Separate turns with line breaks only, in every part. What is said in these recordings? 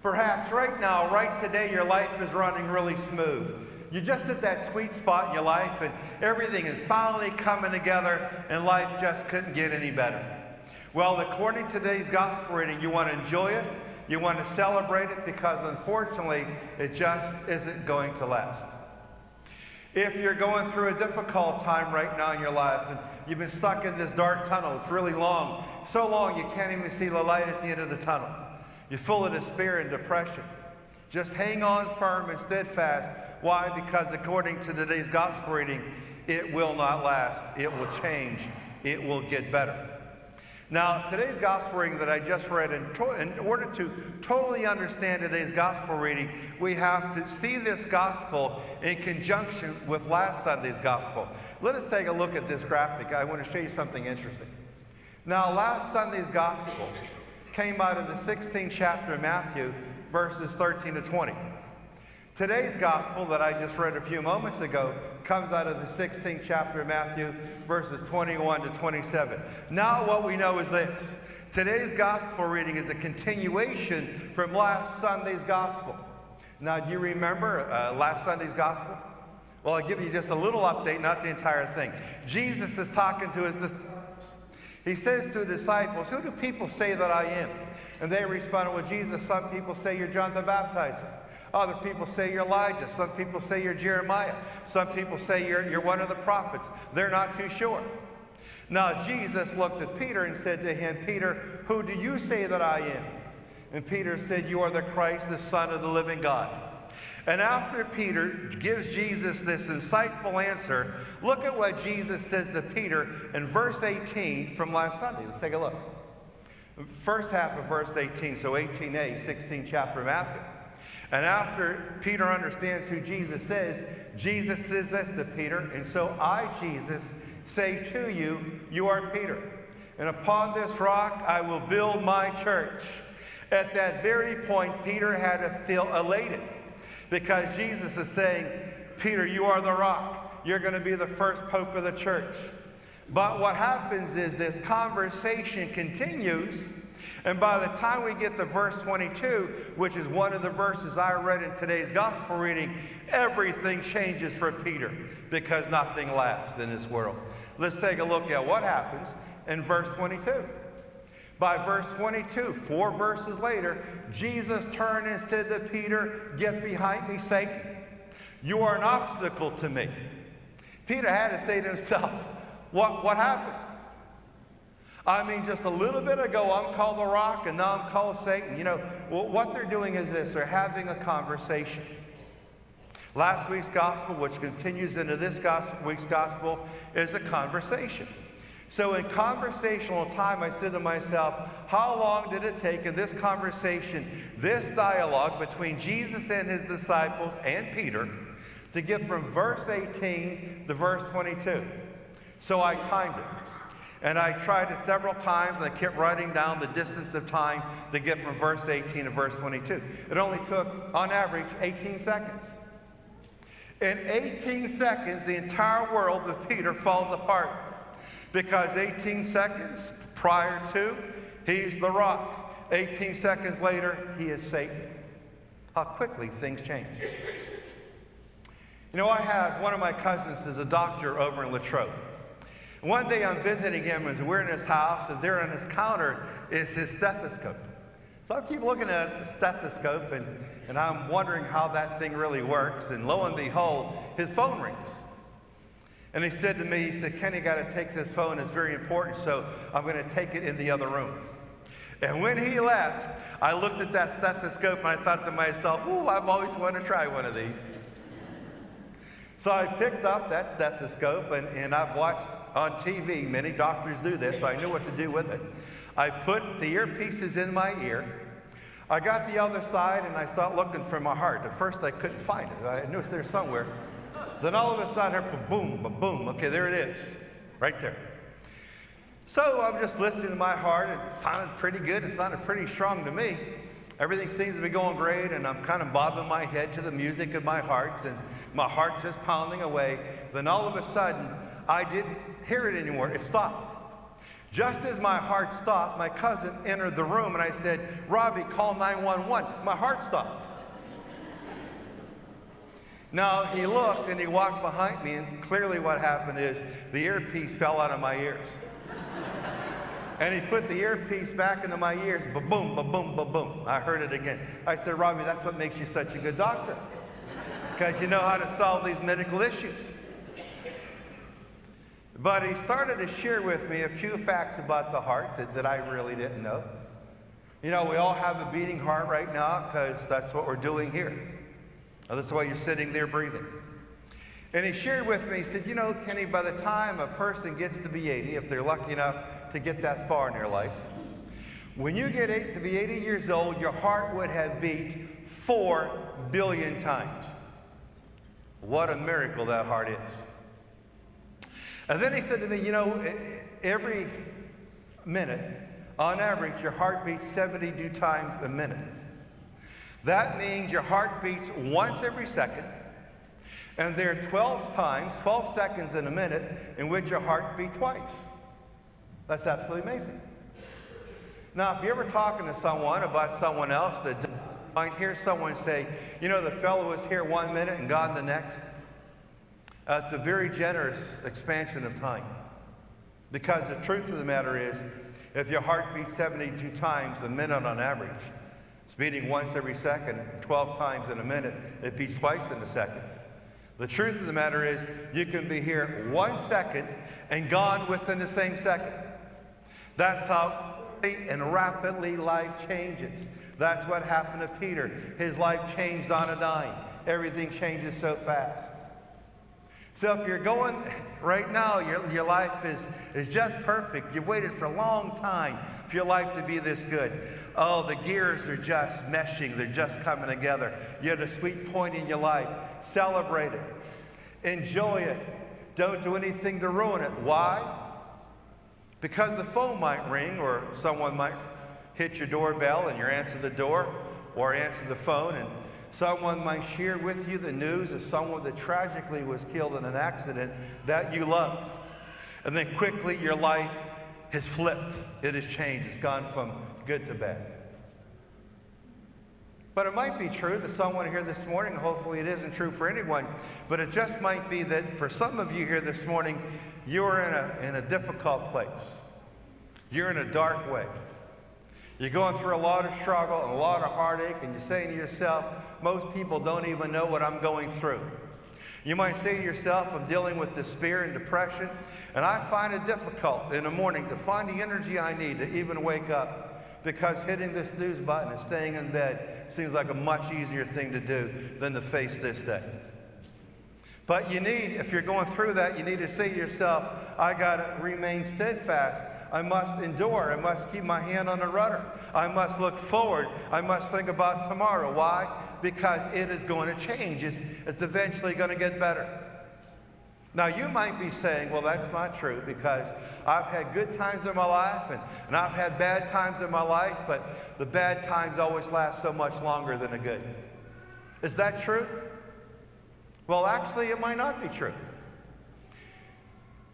Perhaps right now, right today, your life is running really smooth. You're just at that sweet spot in your life and everything is finally coming together and life just couldn't get any better. Well, according to today's gospel reading, you want to enjoy it, you want to celebrate it, because unfortunately, it just isn't going to last. If you're going through a difficult time right now in your life and you've been stuck in this dark tunnel, it's really long, so long you can't even see the light at the end of the tunnel. You're full of despair and depression. Just hang on firm and steadfast. Why? Because according to today's gospel reading, it will not last. It will change. It will get better. Now, today's gospel reading that I just read, in order to totally understand today's gospel reading, we have to see this gospel in conjunction with last Sunday's gospel. Let us take a look at this graphic. I want to show you something interesting. Now, last Sunday's gospel came out of the 16th chapter of Matthew, verses 13 to 20. Today's gospel that I just read a few moments ago comes out of the 16th chapter of Matthew, verses 21 to 27. Now what we know is this. Today's gospel reading is a continuation from last Sunday's gospel. Now, do you remember last Sunday's gospel? Well, I'll give you just a little update, not the entire thing. Jesus is talking to his disciples. He says to the disciples, "Who do people say that I am?" And they responded, "Well, Jesus, some people say you're John the Baptizer. Other people say you're Elijah. Some people say you're Jeremiah. Some people say you're one of the prophets." They're not too sure. Now, Jesus looked at Peter and said to him, "Peter, who do you say that I am?" And Peter said, "You are the Christ, the Son of the living God." And after Peter gives Jesus this insightful answer, look at what Jesus says to Peter in verse 18 from last Sunday. Let's take a look. First half of verse 18, so 18a, 16th chapter of Matthew. And after Peter understands who Jesus says this to Peter, "And so I, Jesus, say to you, you are Peter. And upon this rock I will build my church." At that very point, Peter had to feel elated, because Jesus is saying, "Peter, you are the rock. You're going to be the first pope of the church." But what happens is this conversation continues, and by the time we get to verse 22, which is one of the verses I read in today's gospel reading, everything changes for Peter, because nothing lasts in this world. Let's take a look at what happens in verse 22. By verse 22, 4 verses later, Jesus turned and said to Peter, "Get behind me, Satan. You are an obstacle to me." Peter had to say to himself, what happened? I mean, just a little bit ago, I'm called the rock, and now I'm called Satan. You know, what they're doing is this. They're having a conversation. Last week's gospel, which continues into this week's gospel, is a conversation. So in conversational time, I said to myself, how long did it take in this conversation, this dialogue between Jesus and his disciples and Peter, to get from verse 18 to verse 22? So I timed it. And I tried it several times, and I kept writing down the distance of time to get from verse 18 to verse 22. It only took, on average, 18 seconds. In 18 seconds, the entire world of Peter falls apart. Because 18 seconds prior to, he's the rock. 18 seconds later, he is Satan. How quickly things change. You know, I have one of my cousins is a doctor over in Latrobe. One day I'm visiting him, and we're in his house, and there on his counter is his stethoscope. So I keep looking at the stethoscope, and I'm wondering how that thing really works. And lo and behold, his phone rings. And he said to me, he said, "Ken, you got to take this phone. It's very important, so I'm going to take it in the other room." And when he left, I looked at that stethoscope, and I thought to myself, "Ooh, I've always wanted to try one of these." So I picked up that stethoscope, and I've watched on TV, many doctors do this, so I knew what to do with it. I put the earpieces in my ear. I got the other side, and I started looking for my heart. At first, I couldn't find it. I knew it was there somewhere. Then all of a sudden, I heard boom, boom. Okay, there it is, right there. So I'm just listening to my heart. It sounded pretty good. It sounded pretty strong to me. Everything seems to be going great, and I'm kind of bobbing my head to the music of my heart, and my heart's just pounding away. Then all of a sudden, I didn't hear it anymore. It stopped. Just as my heart stopped, my cousin entered the room and I said, "Robbie, call 911. My heart stopped." Now, he looked and he walked behind me, and clearly what happened is the earpiece fell out of my ears. And he put the earpiece back into my ears, ba-boom, ba-boom, ba-boom. I heard it again. I said, "Robbie, that's what makes you such a good doctor, because you know how to solve these medical issues." But he started to share with me a few facts about the heart that I really didn't know. You know, we all have a beating heart right now because that's what we're doing here. That's why you're sitting there breathing. And he shared with me, he said, "You know, Kenny, by the time a person gets to be 80, if they're lucky enough to get that far in their life, when you get to be 80 years old, your heart would have beat 4 billion times. What a miracle that heart is." And then he said to me, "You know, every minute, on average, your heart beats 72 times a minute. That means your heart beats once every second, and there are 12 times, 12 seconds in a minute, in which your heart beats twice." That's absolutely amazing. Now, if you're ever talking to someone about someone else, that might hear someone say, "You know, the fellow was here 1 minute and gone the next." It's a very generous expansion of time. Because the truth of the matter is, if your heart beats 72 times a minute on average, it's beating once every second, 12 times in a minute, it beats twice in a second. The truth of the matter is, you can be here 1 second and gone within the same second. That's how quickly and rapidly life changes. That's what happened to Peter. His life changed on a dime. Everything changes so fast. So if you're going right now, your life is just perfect. You've waited for a long time for your life to be this good. Oh, the gears are just meshing. They're just coming together. You're at a sweet point in your life. Celebrate it. Enjoy it. Don't do anything to ruin it. Why? Because the phone might ring, or someone might hit your doorbell and you answer the door or answer the phone, and someone might share with you the news of someone that tragically was killed in an accident that you love. And then quickly your life has flipped. It has changed. It's gone from good to bad. But it might be true that someone here this morning, hopefully it isn't true for anyone, but it just might be that for some of you here this morning, you're in a difficult place. You're in a dark way. You're going through a lot of struggle and a lot of heartache, and you're saying to yourself, most people don't even know what I'm going through. You might say to yourself, I'm dealing with despair and depression, and I find it difficult in the morning to find the energy I need to even wake up, because hitting this snooze button and staying in bed seems like a much easier thing to do than to face this day. But you need, if you're going through that, you need to say to yourself, I got to remain steadfast. I must endure. I must keep my hand on the rudder. I must look forward. I must think about tomorrow. Why? Because it is going to change. It's eventually going to get better. Now, you might be saying, well, that's not true, because I've had good times in my life and I've had bad times in my life, but the bad times always last so much longer than the good. Is that true? Well, actually, it might not be true.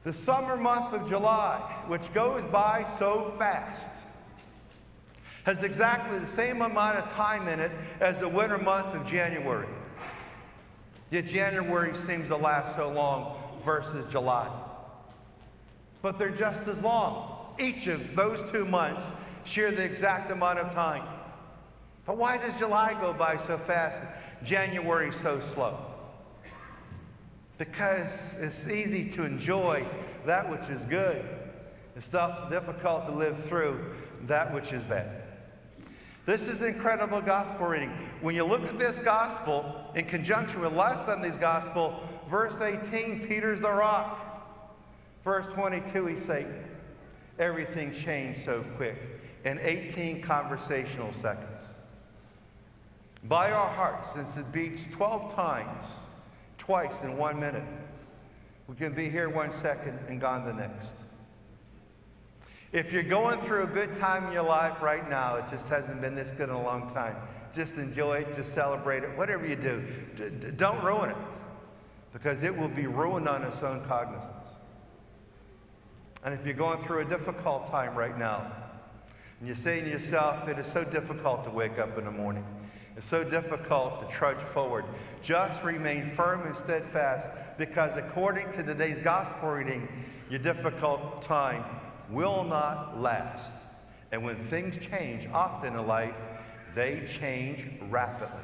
The summer month of July, which goes by so fast, has exactly the same amount of time in it as the winter month of January. Yet January seems to last so long versus July. But they're just as long. Each of those 2 months share the exact amount of time. But why does July go by so fast and January so slow? Because it's easy to enjoy that which is good. It's difficult to live through that which is bad. This is an incredible gospel reading. When you look at this gospel in conjunction with last Sunday's gospel, verse 18, Peter's the rock. Verse 22, he says, everything changed so quick in 18 conversational seconds. By our hearts, since it beats 12 times, twice in 1 minute, we can be here 1 second and gone the next. If you're going through a good time in your life right now, it just hasn't been this good in a long time, just enjoy it, just celebrate it, whatever you do. Don't ruin it, because it will be ruined on its own cognizance. And if you're going through a difficult time right now, and you're saying to yourself, it is so difficult to wake up in the morning. It's so difficult to trudge forward. Just remain firm and steadfast, because according to today's gospel reading, your difficult time will not last. And when things change, often in life, they change rapidly.